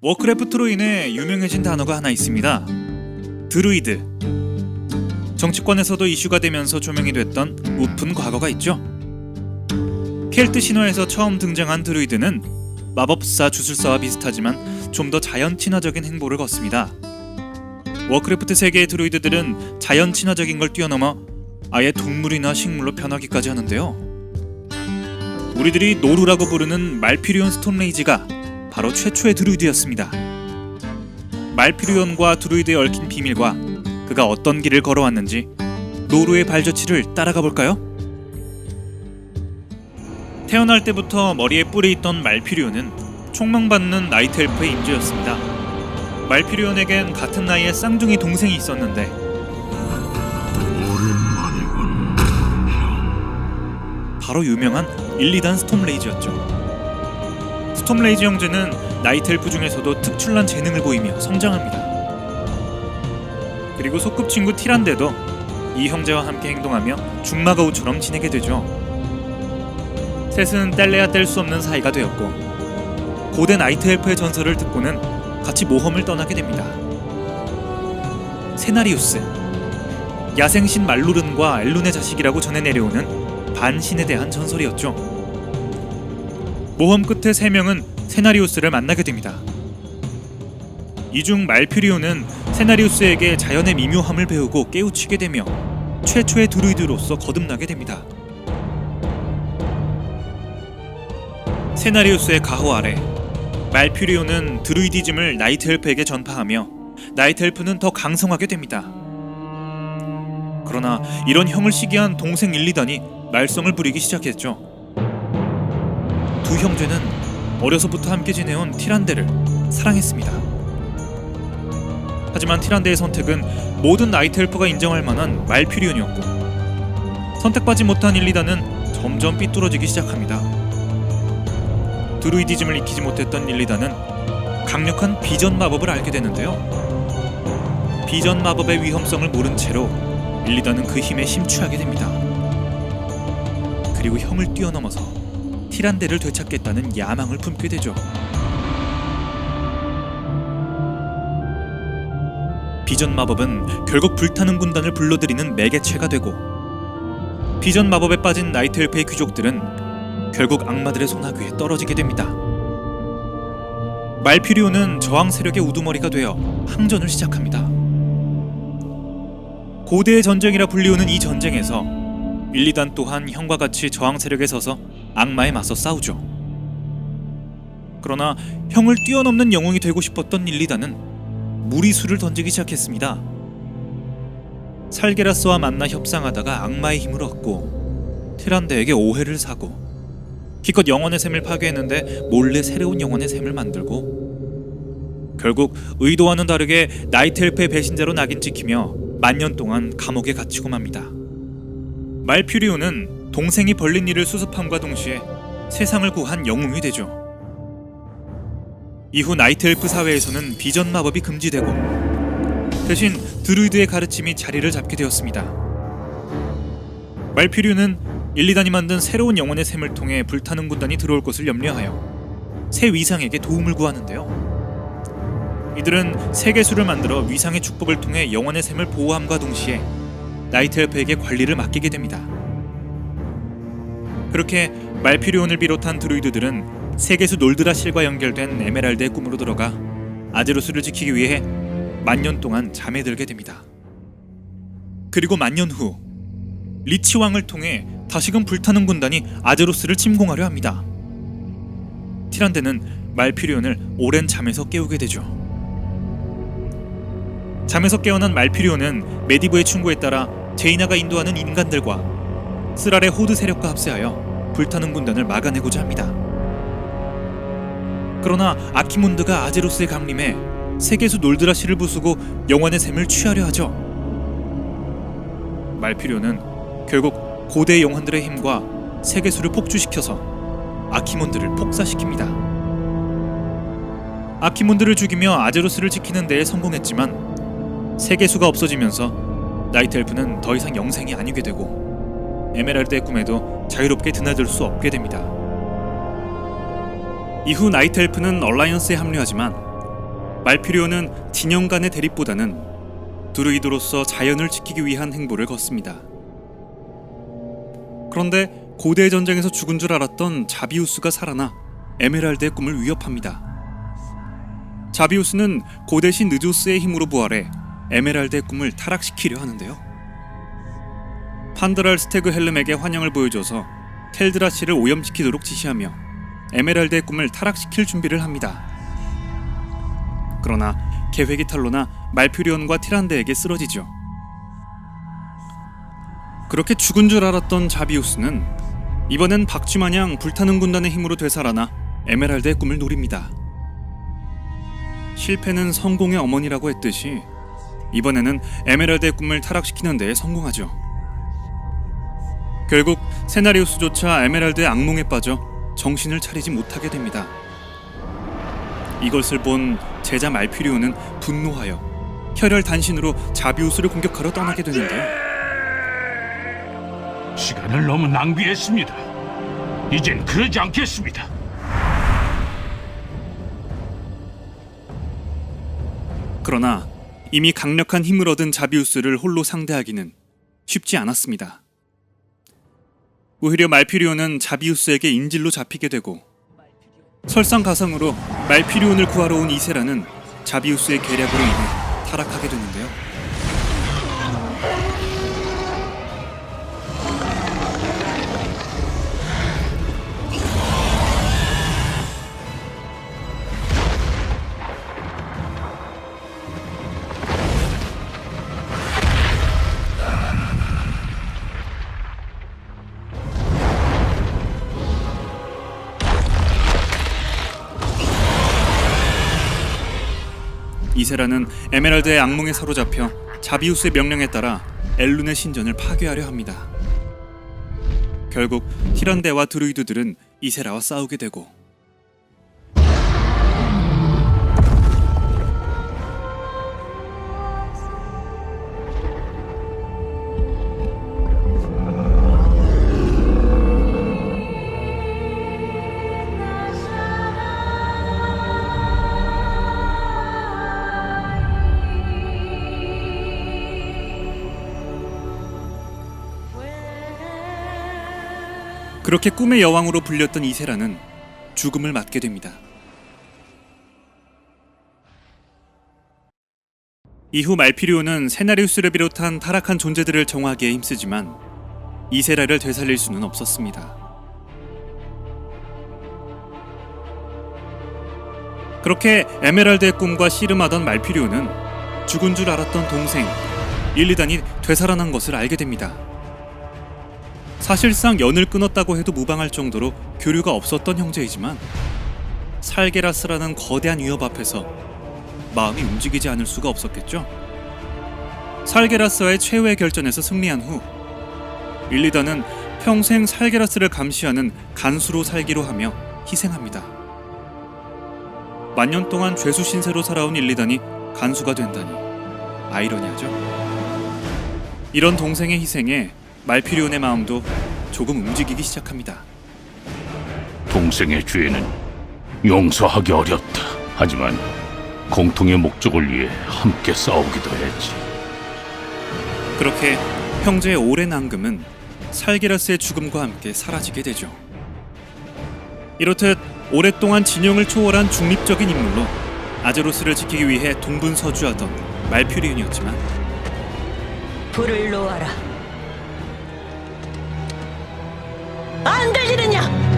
워크래프트로 인해 유명해진 단어가 하나 있습니다. 드루이드. 정치권에서도 이슈가 되면서 조명이 됐던 우픈 과거가 있죠. 켈트 신화에서 처음 등장한 드루이드는 마법사 주술사와 비슷하지만 좀 더 자연 친화적인 행보를 걷습니다. 워크래프트 세계의 드루이드들은 자연 친화적인 걸 뛰어넘어 아예 동물이나 식물로 변하기까지 하는데요. 우리들이 노루라고 부르는 말피리온 스톰레이지가 바로 최초의 드루이드였습니다. 말피리온과 드루이드에 얽힌 비밀과 그가 어떤 길을 걸어왔는지 노루의 발자취를 따라가 볼까요? 태어날 때부터 머리에 뿔이 있던 말피리온은 총명받는 나이트 엘프의 임조였습니다. 말피리온에겐 같은 나이의 쌍둥이 동생이 있었는데 바로 유명한 1, 2단 스톰레이즈였죠. 스톰레이즈 형제는 나이트 엘프 중에서도 특출난 재능을 보이며 성장합니다. 그리고 소꿉친구 티란데도 이 형제와 함께 행동하며 중마거우처럼 지내게 되죠. 셋은 뗄래야 뗄 수 없는 사이가 되었고 고대 나이트 엘프의 전설을 듣고는 같이 모험을 떠나게 됩니다. 세나리우스, 야생신 말루른과 엘룬의 자식이라고 전해 내려오는 반신에 대한 전설이었죠. 모험 끝에 세 명은 세나리우스를 만나게 됩니다. 이 중 말피리온은 세나리우스에게 자연의 미묘함을 배우고 깨우치게 되며 최초의 드루이드로서 거듭나게 됩니다. 세나리우스의 가호 아래 말피리온은 드루이디즘을 나이트 엘프에게 전파하며 나이트 엘프는 더 강성하게 됩니다. 그러나 이런 형을 시기한 동생 1, 2단이 말썽을 부리기 시작했죠. 두 형제는 어려서부터 함께 지내온 티란데를 사랑했습니다. 하지만 티란데의 선택은 모든 나이트 엘프가 인정할 만한 말피리온이었고 선택받지 못한 1, 2단은 점점 삐뚤어지기 시작합니다. 드루이디즘을 익히지 못했던 1, 2단은 강력한 비전 마법을 알게 되는데요. 비전 마법의 위험성을 모른 채로 1, 2단은 그 힘에 심취하게 됩니다. 그리고 형을 뛰어넘어서 티란데를 되찾겠다는 야망을 품게 되죠. 비전 마법은 결국 불타는 군단을 불러들이는 매개체가 되고 비전 마법에 빠진 나이트 엘프의 귀족들은 결국 악마들의 손아귀에 떨어지게 됩니다. 말피리온은 저항 세력의 우두머리가 되어 항전을 시작합니다. 고대의 전쟁이라 불리우는 이 전쟁에서 1, 2단 또한 형과 같이 저항 세력에 서서 악마에 맞서 싸우죠. 그러나 형을 뛰어넘는 영웅이 되고 싶었던 1, 2단은 무리수를 던지기 시작했습니다. 살게라스와 만나 협상하다가 악마의 힘을 얻고 티란데에게 오해를 사고 기껏 영혼의 샘을 파괴했는데 몰래 새로운 영혼의 샘을 만들고 결국 의도와는 다르게 나이트 엘프의 배신자로 낙인 찍히며 만년 동안 감옥에 갇히고 맙니다. 말퓨리온은 동생이 벌린 일을 수습함과 동시에 세상을 구한 영웅이 되죠. 이후 나이트 엘프 사회에서는 비전 마법이 금지되고 대신 드루이드의 가르침이 자리를 잡게 되었습니다. 말퓨리온은 1, 2단이 만든 새로운 영혼의 샘을 통해 불타는 군단이 들어올 것을 염려하여 새 위상에게 도움을 구하는데요. 이들은 세계수를 만들어 위상의 축복을 통해 영혼의 샘을 보호함과 동시에 나이트 엘프에게 관리를 맡기게 됩니다. 그렇게 말피리온을 비롯한 드루이드들은 세계수 놀드라실과 연결된 에메랄드의 꿈으로 들어가 아제로스를 지키기 위해 만년 동안 잠에 들게 됩니다. 그리고 만년 후 리치 왕을 통해 다시금 불타는 군단이 아제로스를 침공하려 합니다. 티란데는 말피리온을 오랜 잠에서 깨우게 되죠. 잠에서 깨어난 말피리온은 메디브의 충고에 따라 제이나가 인도하는 인간들과 쓰랄의 호드 세력과 합세하여 불타는 군단을 막아내고자 합니다. 그러나 아키몬드가 아제로스에 강림해 세계수 놀드라시를 부수고 영혼의 샘을 취하려 하죠. 말피리온은 결국 고대 영혼들의 힘과 세계수를 폭주시켜서 아키몬드를 폭사시킵니다. 아키몬드를 죽이며 아제로스를 지키는 데에 성공했지만 세계수가 없어지면서 나이트 엘프는 더 이상 영생이 아니게 되고 에메랄드의 꿈에도 자유롭게 드나들 수 없게 됩니다. 이후 나이트 엘프는 얼라이언스에 합류하지만 말피리오는 진영 간의 대립보다는 드루이드로서 자연을 지키기 위한 행보를 걷습니다. 그런데 고대 전쟁에서 죽은 줄 알았던 자비우스가 살아나 에메랄드의 꿈을 위협합니다. 자비우스는 고대 신 느조스의 힘으로 부활해 에메랄드의 꿈을 타락시키려 하는데요. 판드랄 스테그 헬름에게 환영을 보여줘서 텔드라시를 오염시키도록 지시하며 에메랄드의 꿈을 타락시킬 준비를 합니다. 그러나 계획이 탄로나 말퓨리온과 티란데에게 쓰러지죠. 그렇게 죽은 줄 알았던 자비우스는 이번엔 박쥐마냥 불타는 군단의 힘으로 되살아나 에메랄드의 꿈을 노립니다. 실패는 성공의 어머니라고 했듯이 이번에는 에메랄드의 꿈을 타락시키는 데에 성공하죠. 결국 세나리우스조차 에메랄드의 악몽에 빠져 정신을 차리지 못하게 됩니다. 이것을 본 제자 말피리오는 분노하여 혈혈단신으로 자비우스를 공격하러 떠나게 되는데요. 시간을 너무 낭비했습니다. 이젠 그러지 않겠습니다. 그러나 이미 강력한 힘을 얻은 자비우스를 홀로 상대하기는 쉽지 않았습니다. 오히려 말피리온은 자비우스에게 인질로 잡히게 되고 설상가상으로 말피리온을 구하러 온 이세라는 자비우스의 계략으로 인해 타락하게 되는데요. 이세라는 에메랄드의 악몽에 사로잡혀 자비우스의 명령에 따라 엘룬의 신전을 파괴하려 합니다. 결국 티란데와 드루이드들은 이세라와 싸우게 되고 그렇게 꿈의 여왕으로 불렸던 이세라는 죽음을 맞게 됩니다. 이후 말피리오는 세나리우스를 비롯한 타락한 존재들을 정화하기에 힘쓰지만 이세라를 되살릴 수는 없었습니다. 그렇게 에메랄드의 꿈과 씨름하던 말피리오는 죽은 줄 알았던 동생 일리단이 되살아난 것을 알게 됩니다. 사실상 연을 끊었다고 해도 무방할 정도로 교류가 없었던 형제이지만 살게라스라는 거대한 위협 앞에서 마음이 움직이지 않을 수가 없었겠죠. 살게라스와의 최후의 결전에서 승리한 후 일리단은 평생 살게라스를 감시하는 간수로 살기로 하며 희생합니다. 만년 동안 죄수 신세로 살아온 일리단이 간수가 된다니 아이러니하죠. 이런 동생의 희생에 말피리온의 마음도 조금 움직이기 시작합니다. 동생의 죄는 용서하기 어렵다. 하지만 공통의 목적을 위해 함께 싸우기도 했지. 그렇게 형제의 오랜 앙금은 살게라스의 죽음과 함께 사라지게 되죠. 이렇듯 오랫동안 진영을 초월한 중립적인 인물로 아제로스를 지키기 위해 동분서주하던 말피리온이었지만 불을 놓아라. 안 들리느냐?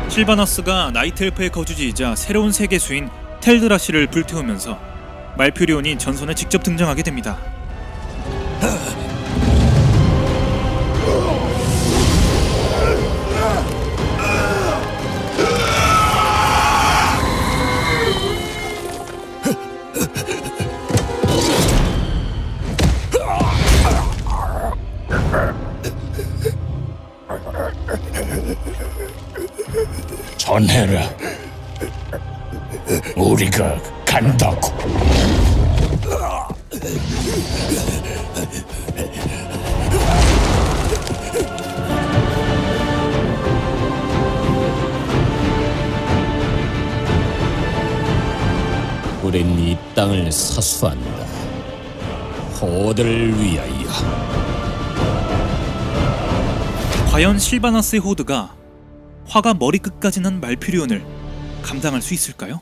실바나스가 나이트엘프의 거주지이자 새로운 세계수인 텔드라시를 불태우면서 말퓨리온이 전선에 직접 등장하게 됩니다. 전해라. 우리가 간다고. 우린 이 땅을 사수한다. 호드를 위하여. 과연 실바나스의 호드가 화가 머리끝까지 난 말퓨리온을 감당할 수 있을까요?